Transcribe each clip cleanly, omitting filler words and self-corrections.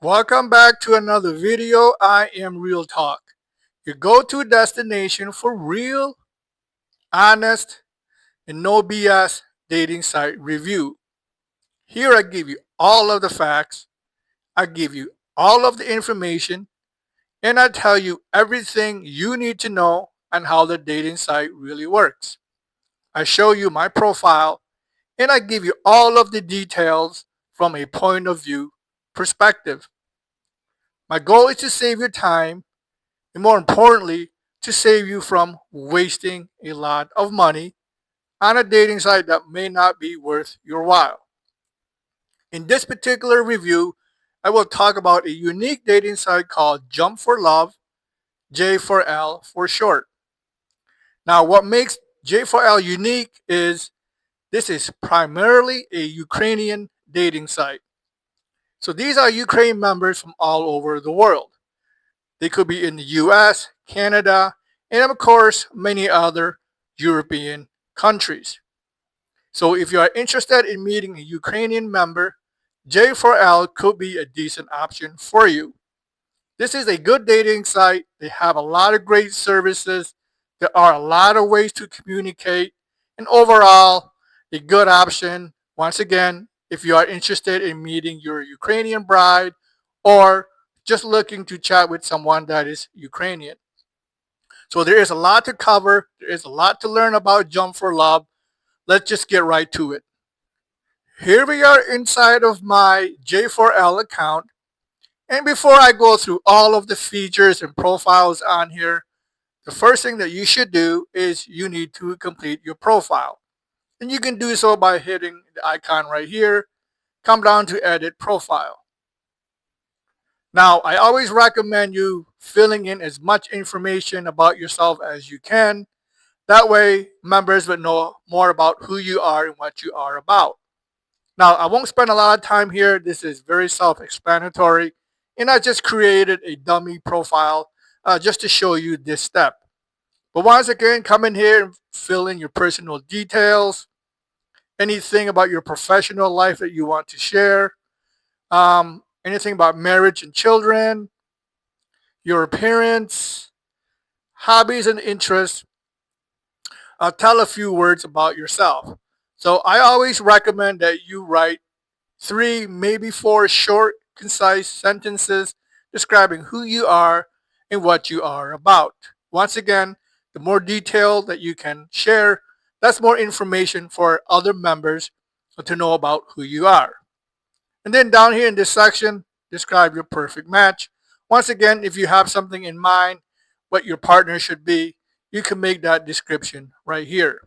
Welcome back to another video. I am Real Talk, your go-to destination for real, honest, and no BS dating site review. Here I give you all of the facts, I give you all of the information, and I tell you everything you need to know on how the dating site really works. I show you my profile, and I give you all of the details from a point of view perspective. My goal is to save your time and more importantly, to save you from wasting a lot of money on a dating site that may not be worth your while. In this particular review, I will talk about a unique dating site called Jump4Love, J4L for short. Now, what makes J4L unique is this is primarily a Ukrainian dating site. So these are Ukraine members from all over the world. They could be in the US, Canada, and of course, many other European countries. So if you are interested in meeting a Ukrainian member, J4L could be a decent option for you. This is a good dating site. They have a lot of great services. There are a lot of ways to communicate. And overall, a good option, once again, if you are interested in meeting your Ukrainian bride or just looking to chat with someone that is Ukrainian. So there is a lot to cover. There is a lot to learn about Jump4Love. Let's just get right to it. Here we are inside of my J4L account. And before I go through all of the features and profiles on here, the first thing that you should do is you need to complete your profile. And you can do so by hitting the icon right here, come down to edit profile. Now, I always recommend you filling in as much information about yourself as you can. That way, members would know more about who you are and what you are about. Now, I won't spend a lot of time here. This is very self-explanatory. And I just created a dummy profile just to show you this step. But once again, come in here and fill in your personal details, anything about your professional life that you want to share, anything about marriage and children, your appearance, hobbies and interests. Tell a few words about yourself. So I always recommend that you write 3, maybe 4 short, concise sentences describing who you are and what you are about. Once again, the more detail that you can share, that's more information for other members to know about who you are. And then down here in this section, describe your perfect match. Once again, if you have something in mind, what your partner should be, you can make that description right here.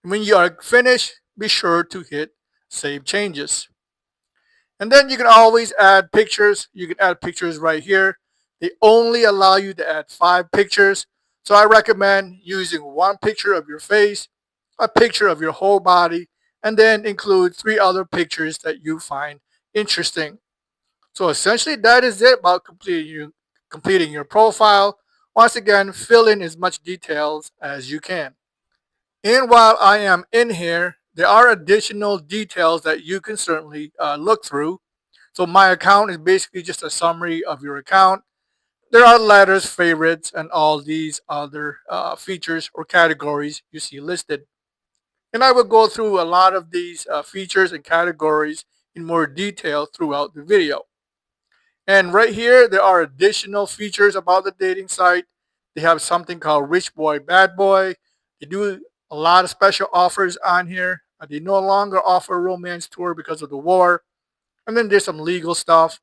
And when you are finished, be sure to hit Save Changes. And then you can always add pictures. You can add pictures right here. They only allow you to add 5 pictures. So I recommend using 1 picture of your face, a picture of your whole body, and then include 3 other pictures that you find interesting. So essentially that is it about completing your profile. Once again, fill in as much details as you can. And while I am in here, there are additional details that you can certainly look through. So my account is basically just a summary of your account. There are letters, favorites, and all these other features or categories you see listed. And I will go through a lot of these features and categories in more detail throughout the video. And right here, there are additional features about the dating site. They have something called Rich Boy, Bad Boy. They do a lot of special offers on here. They no longer offer a romance tour because of the war. And then there's some legal stuff.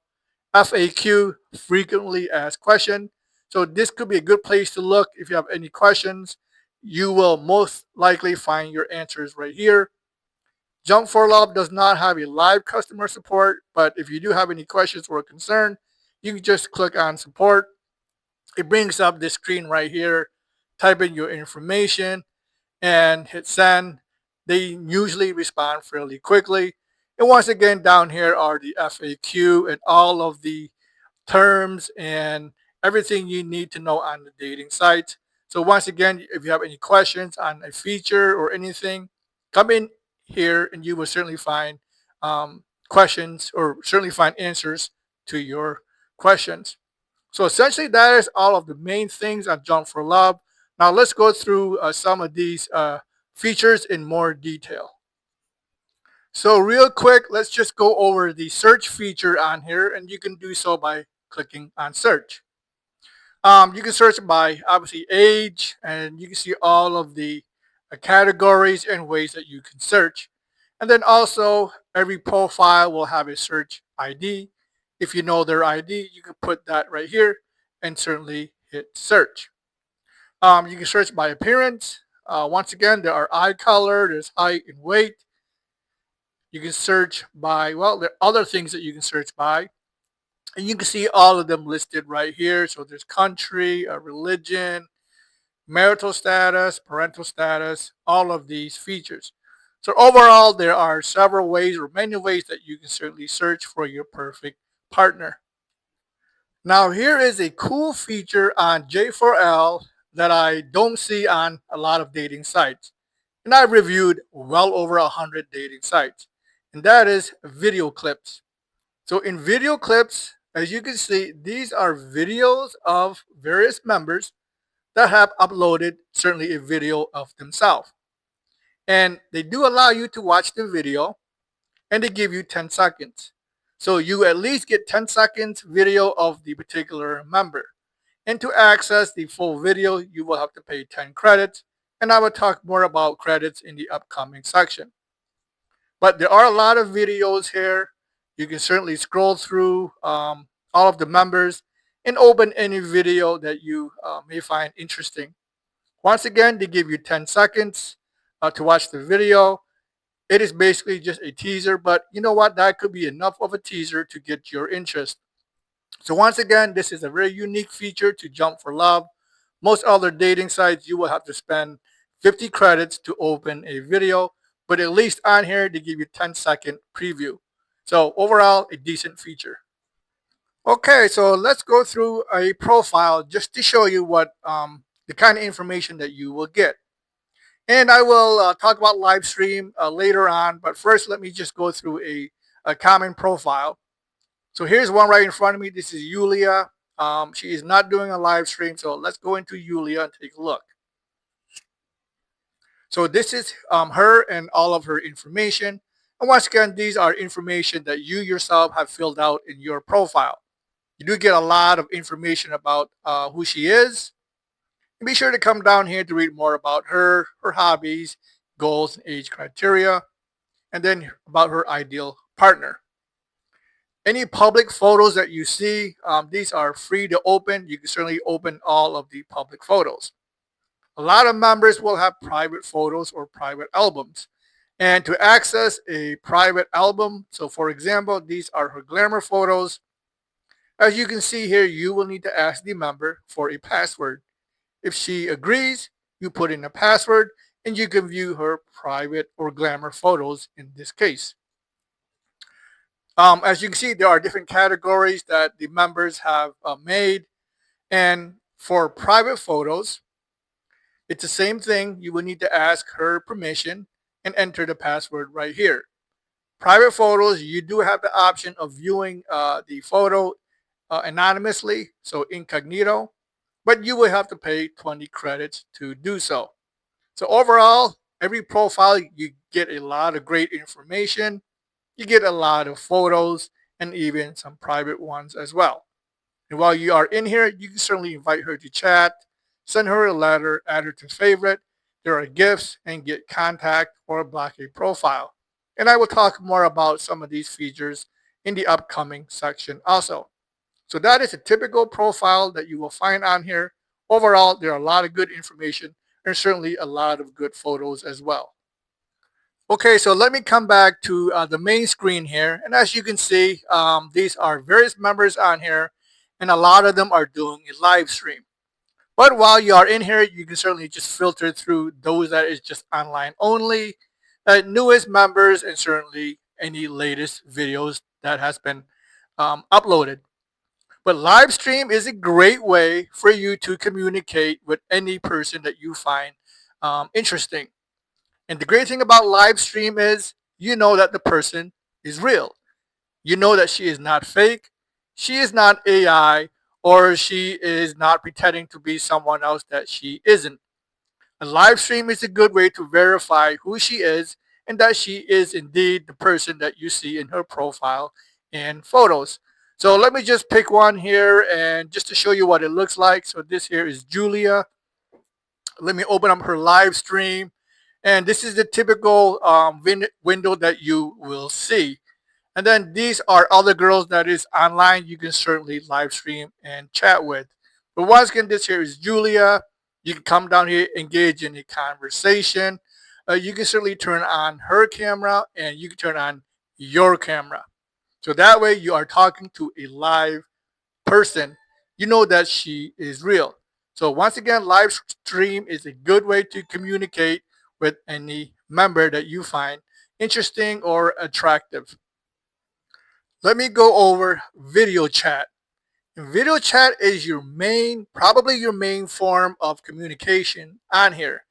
FAQ, frequently asked question. So this could be a good place to look if you have any questions. You will most likely find your answers right here. Jump4Love does not have a live customer support, but if you do have any questions or concern, you can just click on support. It brings up this screen right here. Type in your information and hit send. They usually respond fairly quickly. And once again, down here are the FAQ and all of the terms and everything you need to know on the dating site. So once again, if you have any questions on a feature or anything, come in here and you will certainly find questions or certainly find answers to your questions. So essentially, that is all of the main things on Jump4Love. Now let's go through some of these features in more detail. So real quick, let's just go over the search feature on here, and you can do so by clicking on search. You can search by obviously age, and you can see all of the categories and ways that you can search. And then also every profile will have a search ID. If you know their ID, you can put that right here and certainly hit search. You can search by appearance. Once again, there are eye color, there's height and weight. You can search by, well, there are other things that you can search by. And you can see all of them listed right here. So there's country, religion, marital status, parental status, all of these features. So overall, there are several ways or many ways that you can certainly search for your perfect partner. Now here is a cool feature on J4L that I don't see on a lot of dating sites. And I've reviewed well over 100 dating sites. And that is video clips. So in video clips, as you can see, these are videos of various members that have uploaded certainly a video of themselves. And they do allow you to watch the video, and they give you 10 seconds. So you at least get 10 seconds video of the particular member. And to access the full video, you will have to pay 10 credits. And I will talk more about credits in the upcoming section. But there are a lot of videos here. You can certainly scroll through all of the members and open any video that you may find interesting. Once again, they give you 10 seconds to watch the video. It is basically just a teaser, but you know what? That could be enough of a teaser to get your interest. So once again, this is a very unique feature to Jump4Love. Most other dating sites, you will have to spend 50 credits to open a video, but at least on here, they give you 10-second preview. So overall, a decent feature. Okay, so let's go through a profile just to show you what the kind of information that you will get. And I will talk about live stream later on, but first let me just go through a common profile. So here's one right in front of me. This is Yulia. She is not doing a live stream, so let's go into Yulia and take a look. So this is her and all of her information. And once again, these are information that you yourself have filled out in your profile. You do get a lot of information about who she is. And be sure to come down here to read more about her, her hobbies, goals, and age criteria, and then about her ideal partner. Any public photos that you see, these are free to open. You can certainly open all of the public photos. A lot of members will have private photos or private albums. And to access a private album, so for example, these are her glamour photos. As you can see here, you will need to ask the member for a password. If she agrees, you put in a password and you can view her private or glamour photos in this case. As you can see, there are different categories that the members have made. And for private photos, it's the same thing. You will need to ask her permission and enter the password right here. Private photos, you do have the option of viewing the photo anonymously, so incognito, but you will have to pay 20 credits to do so. So overall, every profile, you get a lot of great information. You get a lot of photos and even some private ones as well. And while you are in here, you can certainly invite her to chat, send her a letter, add her to favorite. There are gifts and get contact or block a profile. And I will talk more about some of these features in the upcoming section also. So that is a typical profile that you will find on here. Overall, there are a lot of good information and certainly a lot of good photos as well. Okay, so let me come back to the main screen here. And as you can see, these are various members on here, and a lot of them are doing a live stream. But while you are in here, you can certainly just filter through those that is just online only, newest members, and certainly any latest videos that has been uploaded. But live stream is a great way for you to communicate with any person that you find interesting. And the great thing about live stream is you know that the person is real. You know that she is not fake. she is not AI, or she is not pretending to be someone else that she isn't. A live stream is a good way to verify who she is and that she is indeed the person that you see in her profile and photos. So let me just pick one here and just to show you what it looks like. So this here is Julia. Let me open up her live stream. And this is the typical window that you will see. And then these are other girls that is online you can certainly live stream and chat with. But once again, this here is Julia. You can come down here, engage in a conversation. You can certainly turn on her camera and you can turn on your camera. So that way you are talking to a live person. You know that she is real. So once again, live stream is a good way to communicate with any member that you find interesting or attractive. Let me go over video chat. And video chat is probably your main form of communication on here.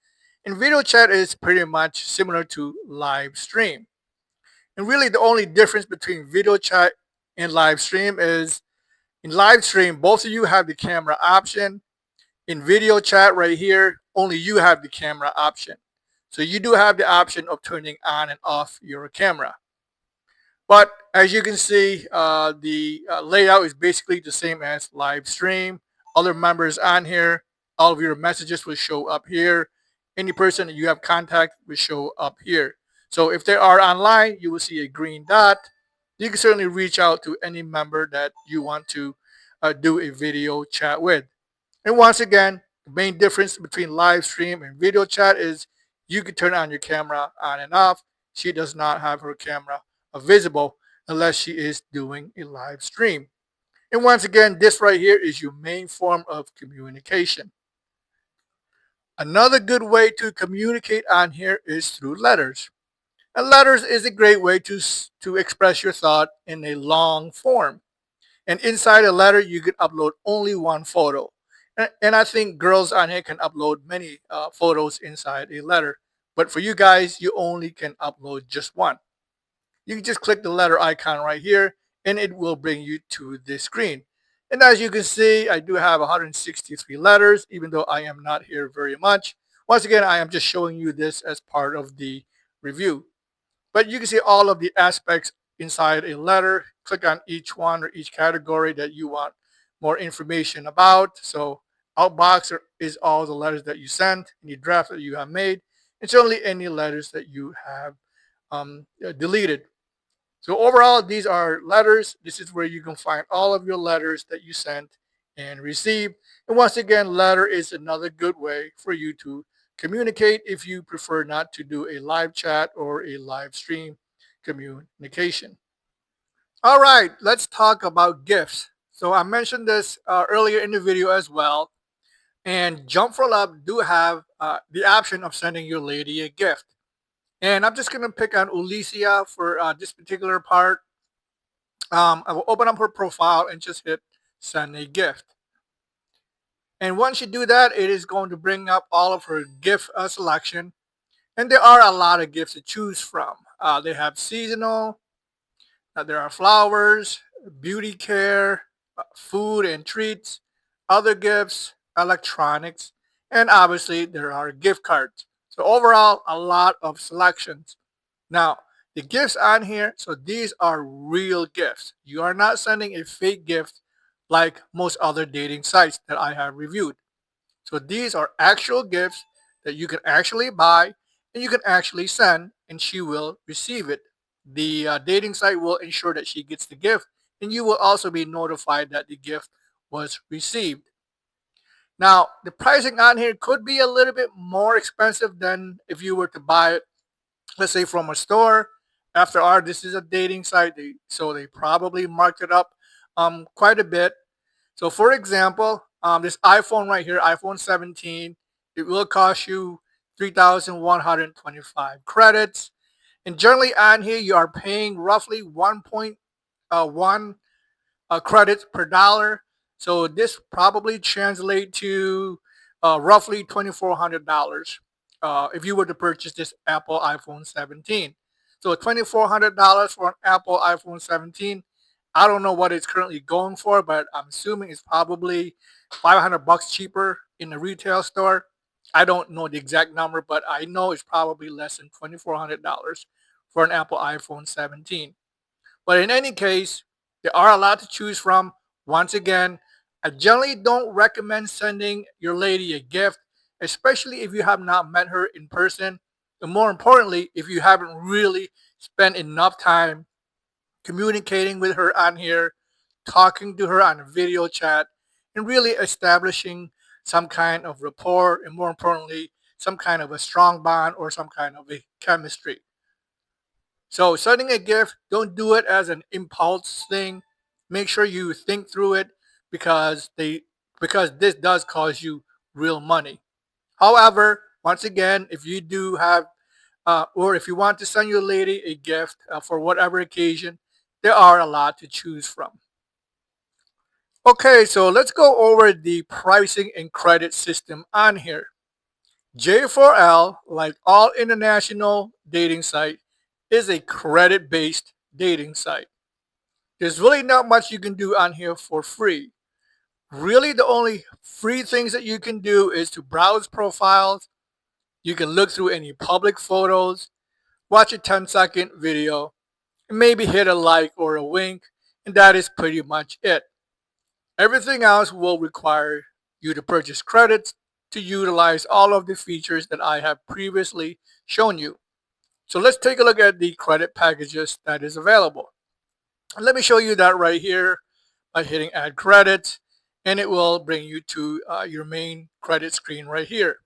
And video chat is pretty much similar to live stream. And really the only difference between video chat and live stream is in live stream, both of you have the camera option. In video chat right here, only you have the camera option. So you do have the option of turning on and off your camera. But as you can see, the layout is basically the same as live stream. Other members on here, all of your messages will show up here. Any person that you have contact will show up here. So if they are online, you will see a green dot. You can certainly reach out to any member that you want to do a video chat with. And once again, the main difference between live stream and video chat is you can turn on your camera on and off. She does not have her camera visible unless she is doing a live stream. And once again, this right here is your main form of communication. Another good way to communicate on here is through letters. And letters is a great way to express your thought in a long form. And inside a letter, you can upload only one photo. And I think girls on here can upload many photos inside a letter. But for you guys, you only can upload just one. You can just click the letter icon right here and it will bring you to this screen. And as you can see, I do have 163 letters, even though I am not here very much. Once again, I am just showing you this as part of the review. But you can see all of the aspects inside a letter. Click on each one or each category that you want more information about. So outbox is all the letters that you sent, any draft that you have made, and certainly any letters that you have deleted. So overall, these are letters. This is where you can find all of your letters that you sent and received. And once again, letter is another good way for you to communicate if you prefer not to do a live chat or a live stream communication. All right, let's talk about gifts. So I mentioned this earlier in the video as well. And Jump4Love do have the option of sending your lady a gift. And I'm just going to pick on Ulicia for this particular part. I will open up her profile and just hit send a gift. And once you do that, it is going to bring up all of her gift selection. And there are a lot of gifts to choose from. They have seasonal, there are flowers, beauty care, food and treats, other gifts, electronics, and obviously there are gift cards. So overall, a lot of selections. Now, the gifts on here, so these are real gifts. You are not sending a fake gift like most other dating sites that I have reviewed. So these are actual gifts that you can actually buy and you can actually send and she will receive it. The dating site will ensure that she gets the gift and you will also be notified that the gift was received. Now, the pricing on here could be a little bit more expensive than if you were to buy it, let's say from a store. After all, this is a dating site, so they probably marked it up quite a bit. So for example, this iPhone right here, iPhone 17, it will cost you 3,125 credits. And generally on here, you are paying roughly 1.1 credits per dollar. So this probably translates to roughly $2,400 if you were to purchase this Apple iPhone 17. So $2,400 for an Apple iPhone 17 I don't know what it's currently going for, but I'm assuming it's probably $500 cheaper in the retail store. I don't know the exact number, but I know it's probably less than $2,400 for an Apple iPhone 17. But in any case, there are a lot to choose from. Once again, I generally don't recommend sending your lady a gift, especially if you have not met her in person. And more importantly, if you haven't really spent enough time communicating with her on here, talking to her on a video chat, and really establishing some kind of rapport, and more importantly, some kind of a strong bond or some kind of a chemistry. So sending a gift, don't do it as an impulse thing. Make sure you think through it because because this does cost you real money. However, once again, if you do have or if you want to send your lady a gift for whatever occasion, there are a lot to choose from. Okay, so let's go over the pricing and credit system on here. J4L, like all international dating site, is a credit-based dating site. There's really not much you can do on here for free. Really, the only free things that you can do is to browse profiles. You can look through any public photos, watch a 10-second video, and maybe hit a like or a wink, and that is pretty much it. Everything else will require you to purchase credits to utilize all of the features that I have previously shown you. So let's take a look at the credit packages that is available. And let me show you that right here by hitting add credits, and it will bring you to your main credit screen right here.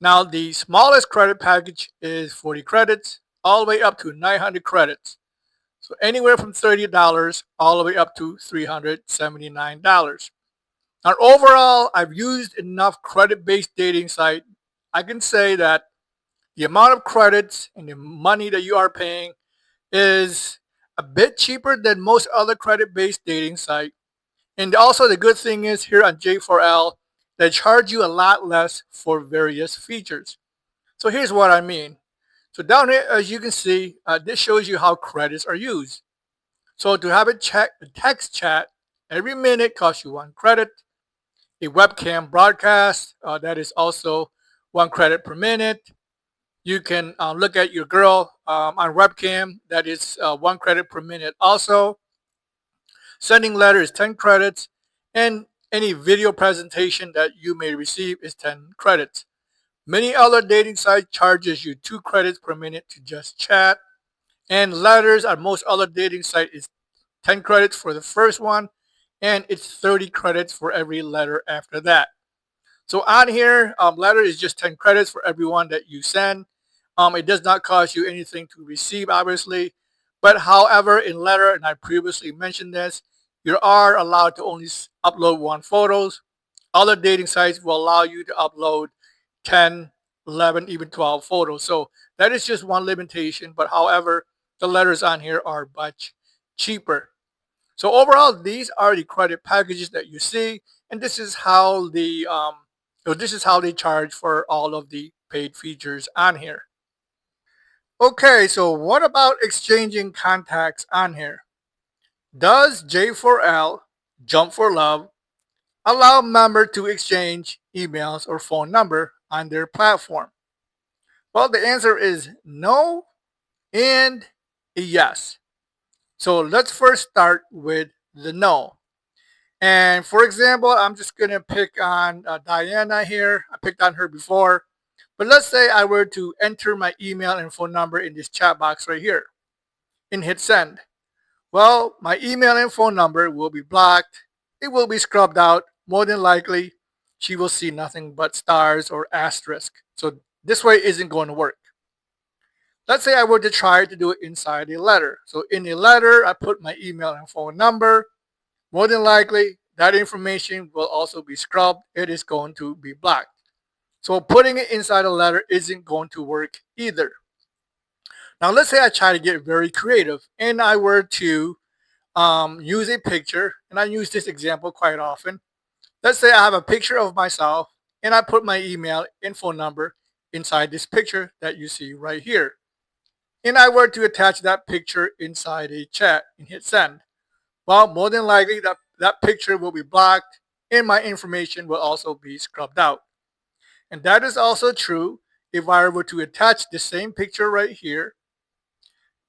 Now the smallest credit package is 40 credits all the way up to 900 credits. So anywhere from $30 all the way up to $379. Now overall, I've used enough credit-based dating site. I can say that the amount of credits and the money that you are paying is a bit cheaper than most other credit-based dating site. And also the good thing is here on J4L, they charge you a lot less for various features. So here's what I mean. So down here, as you can see, this shows you how credits are used. So to have a text chat, every minute costs you 1 credit. A webcam broadcast, that is also 1 credit per minute. You can look at your girl on webcam, that is 1 credit per minute also. Sending letter is 10 credits, and any video presentation that you may receive is 10 credits. Many other dating sites charges you 2 credits per minute to just chat, and letters on most other dating sites is 10 credits for the first one, and it's 30 credits for every letter after that. So on here, letter is just 10 credits for everyone that you send. It does not cost you anything to receive, obviously. But however, in letter, and I previously mentioned this, you are allowed to only upload 1 photos. Other dating sites will allow you to upload 10, 11, even 12 photos. So that is just one limitation. But however, the letters on here are much cheaper. So overall, these are the credit packages that you see, and this is how they charge for all of the paid features on here. Okay, so what about exchanging contacts on here? Does J4L, Jump4Love, allow members to exchange emails or phone number on their platform? Well, the answer is no and yes. So let's first start with the no. And for example, I'm just going to pick on Diana here. I picked on her before. But let's say I were to enter my email and phone number in this chat box right here and hit send. Well, my email and phone number will be blocked. It will be scrubbed out. More than likely, she will see nothing but stars or asterisk. So this way isn't going to work. Let's say I were to try to do it inside a letter. So in a letter, I put my email and phone number. More than likely, that information will also be scrubbed. It is going to be blocked. So putting it inside a letter isn't going to work either. Now let's say I try to get very creative and I were to use a picture, and I use this example quite often. Let's say I have a picture of myself and I put my email and phone number inside this picture that you see right here. And I were to attach that picture inside a chat and hit send. well, more than likely that picture will be blocked and my information will also be scrubbed out. And that is also true if I were to attach the same picture right here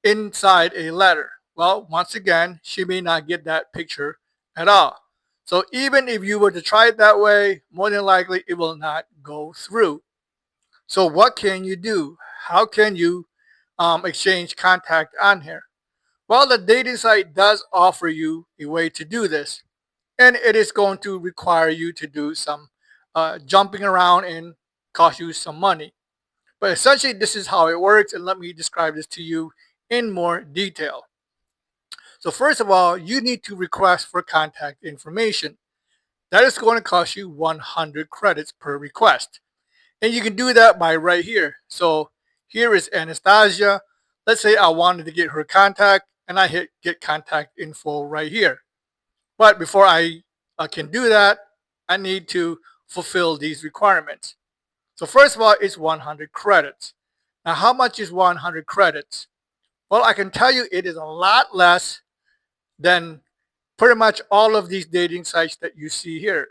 inside a letter. Well, once again, she may not get that picture at all. So even if you were to try it that way, more than likely it will not go through. So what can you do? How can you exchange contact on here? Well, the dating site does offer you a way to do this, and it is going to require you to do some jumping around and cost you some money. But essentially, this is how it works, and let me describe this to you in more detail. So first of all, you need to request for contact information. That is going to cost you 100 credits per request. And you can do that by right here. So here is Anastasia. Let's say I wanted to get her contact, and I hit get contact info right here. But before I can do that, I need to fulfill these requirements. So first of all, it's 100 credits. Now, how much is 100 credits? Well, I can tell you it is a lot less than pretty much all of these dating sites that you see here.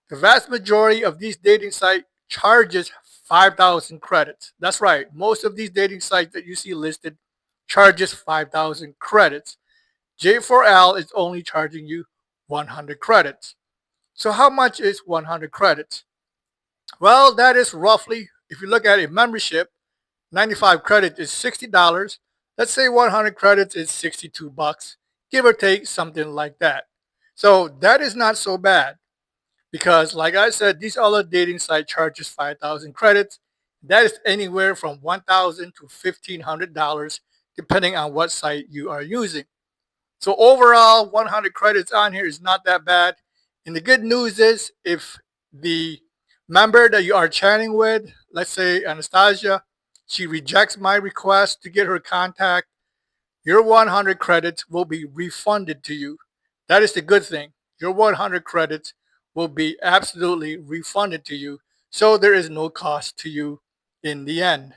The vast majority of these dating sites charges 5,000 credits. That's right. Most of these dating sites that you see listed charges 5,000 credits. J4L is only charging you 100 credits. So how much is 100 credits? Well, that is roughly, if you look at a membership, 95 credits is $60. Let's say 100 credits is 62 bucks, give or take something like that. So that is not so bad because like I said, these other dating site charges 5,000 credits. That is anywhere from $1,000 to $1,500 depending on what site you are using. So overall, 100 credits on here is not that bad. And the good news is if the member that you are chatting with, let's say Anastasia, she rejects my request to get her contact, your 100 credits will be refunded to you. That is the good thing. Your 100 credits will be absolutely refunded to you. So there is no cost to you in the end.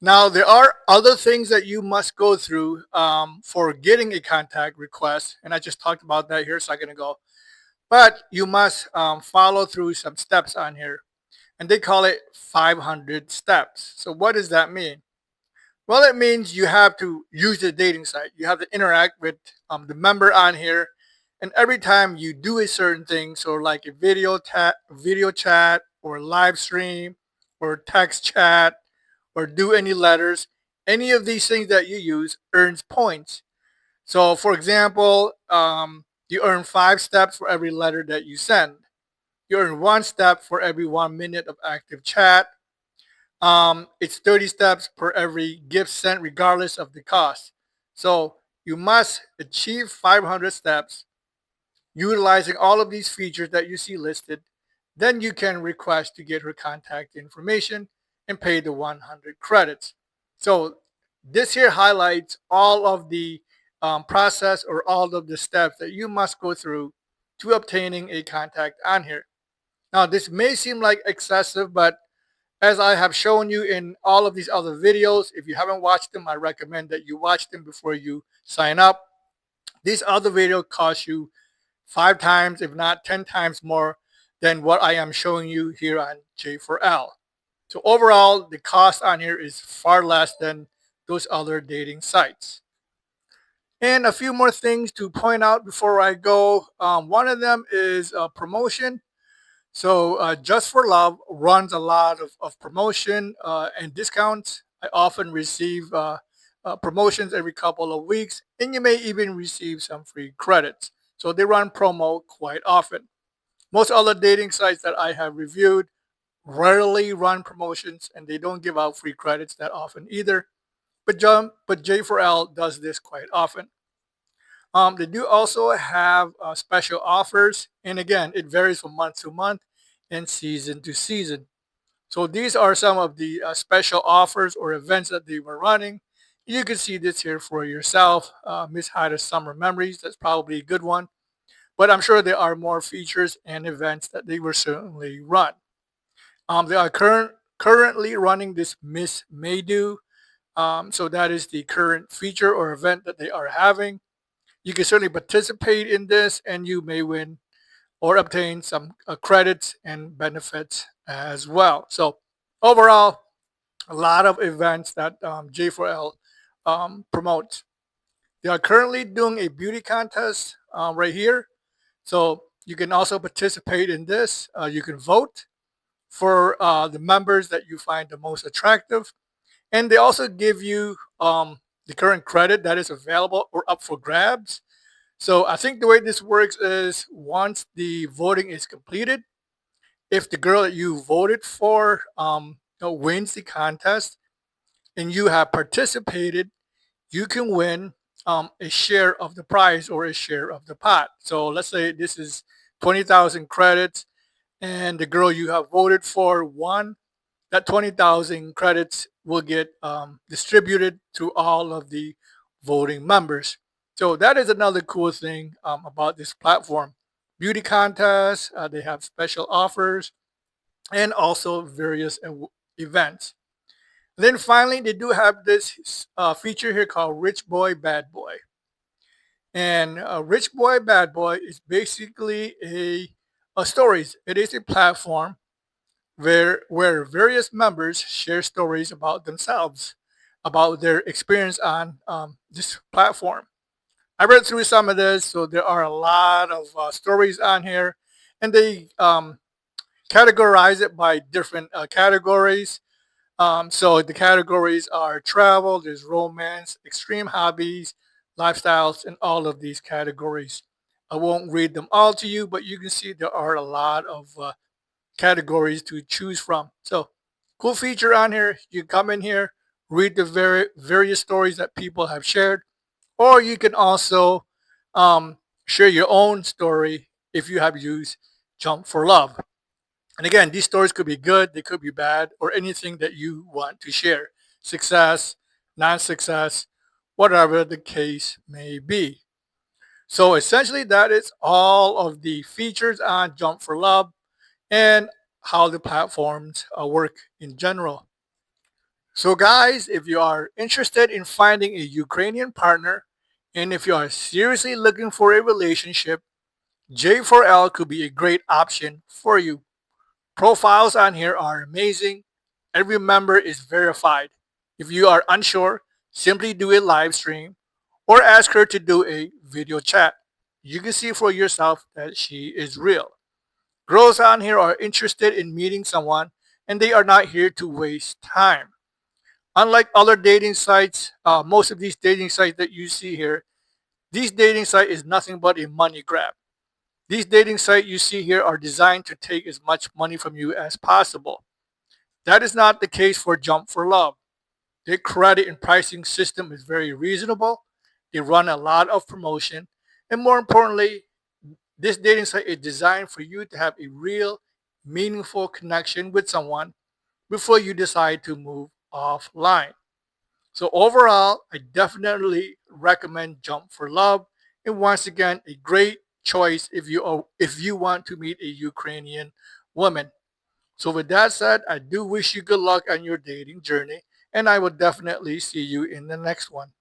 Now, there are other things that you must go through for getting a contact request. And I just talked about that here a second ago. But you must follow through some steps on here. And they call it 500 steps. So what does that mean? Well, it means you have to use the dating site. You have to interact with the member on here. And every time you do a certain thing, so like a video chat or live stream or text chat or do any letters, any of these things that you use earns points. So for example, you earn 5 steps for every letter that you send. You earn 1 step for every 1 minute of active chat. It's 30 steps per every gift sent regardless of the cost. So you must achieve 500 steps utilizing all of these features that you see listed. Then you can request to get her contact information and pay the 100 credits. So this here highlights all of the process or all of the steps that you must go through to obtaining a contact on here. Now, this may seem like excessive, but as I have shown you in all of these other videos, if you haven't watched them, I recommend that you watch them before you sign up. These other videos cost you 5 times, if not 10 times more than what I am showing you here on J4L. So overall, the cost on here is far less than those other dating sites. And a few more things to point out before I go. One of them is promotion. So Just4Love runs a lot of promotion and discounts. I often receive promotions every couple of weeks, and you may even receive some free credits. So they run promo quite often. Most other dating sites that I have reviewed rarely run promotions, and they don't give out free credits that often either. But J4L does this quite often. They do also have special offers, and again, it varies from month to month and season to season. So these are some of the special offers or events that they were running. You can see this here for yourself. Miss Hyda's Summer Memories, that's probably a good one. But I'm sure there are more features and events that they will certainly run. They are currently running this Miss Maydo. So that is the current feature or event that they are having. You can certainly participate in this and you may win or obtain some credits and benefits as well. So overall, a lot of events that J4L promotes. They are currently doing a beauty contest right here. So you can also participate in this. You can vote for the members that you find the most attractive. And they also give you the current credit that is available or up for grabs. So I think the way this works is once the voting is completed, if the girl that you voted for wins the contest and you have participated, you can win a share of the prize or a share of the pot. So let's say this is 20,000 credits and the girl you have voted for won. That 20,000 credits will get distributed to all of the voting members. So that is another cool thing about this platform. Beauty contests, they have special offers, and also various events. Then finally, they do have this feature here called Rich Boy Bad Boy. And Rich Boy Bad Boy is basically a stories. It is a platform where various members share stories about themselves, about their experience on this platform. I read through some of this, so there are a lot of stories on here, and they categorize it by different categories. So the categories are travel, there's romance, extreme hobbies, lifestyles, and all of these categories. I won't read them all to you, but you can see there are a lot of categories to choose from. So cool feature on here. You come in here, read the various stories that people have shared, or you can also share your own story if you have used Jump4Love. And again, these stories could be good, they could be bad, or anything that you want to share. Success, non-success, whatever the case may be. So essentially that is all of the features on Jump4Love and how the platforms work in general. So guys, if you are interested in finding a Ukrainian partner, and if you are seriously looking for a relationship, J4L could be a great option for you. Profiles on here are amazing. Every member is verified. If you are unsure, simply do a live stream or ask her to do a video chat. You can see for yourself that she is real. Girls on here are interested in meeting someone and they are not here to waste time. Unlike other dating sites, most of these dating sites that you see here, these dating site is nothing but a money grab. These dating sites you see here are designed to take as much money from you as possible. That is not the case for Jump4Love. Their credit and pricing system is very reasonable. They run a lot of promotion. And more importantly, this dating site is designed for you to have a real, meaningful connection with someone before you decide to move offline. So overall, I definitely recommend Jump4Love. And once again, a great choice if you want to meet a Ukrainian woman. So with that said, I do wish you good luck on your dating journey, and I will definitely see you in the next one.